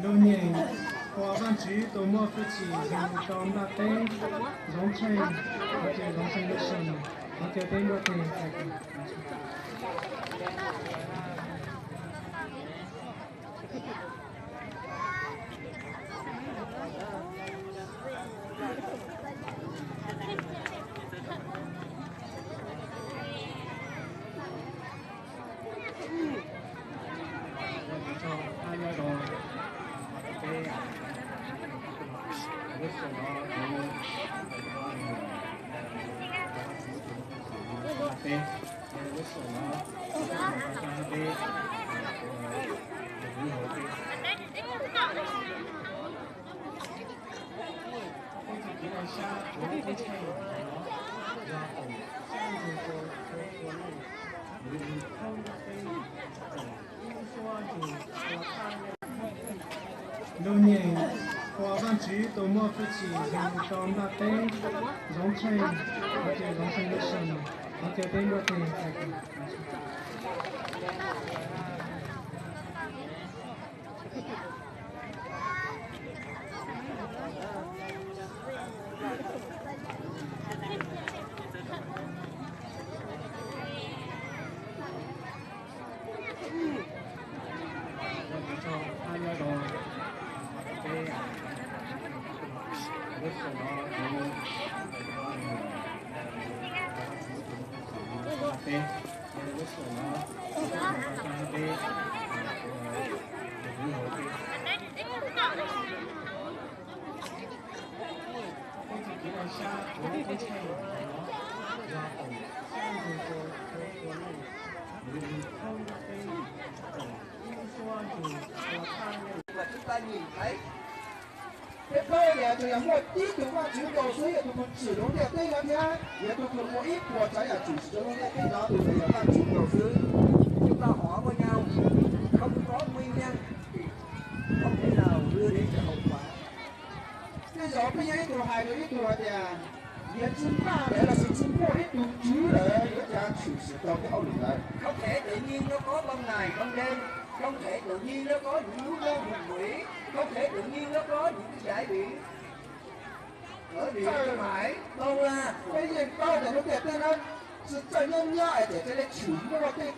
Lâu年花瓣菊多么夫妻，到那边农村，而且农村的生，而且边个可以开个。lâu年花瓣菊多么夫妻，到那边农村，而且农村的生，而且边个可以开个。Và chúng ta nhìn thấy cái cây này thì là một ít chúng ta chứa đồ suối thì một chỉ đối đẹp đây là nhá, thì thuộc một ít của trái là chủ sử dụng cái đó thì là ta chứa đồ suối chúng ta hỏi với nhau không có nguyên nhân không thể nào đưa đến cái hậu quả. Bây giờ bây giờ cái hai đứa cái thì也真大来了，是经过一堵局的一家处事到cái hậu lực. Không thể tự nhiên nó có ban ngày ban đêm, không thể tự nhiên nó có những núi non hùng vĩ, không thể tự nhiên nó có những cái giải biển ở biển Đông Hải đâu là cái gì đâu để nó đẹp lên không? 是真人呀，而且这个群的话对。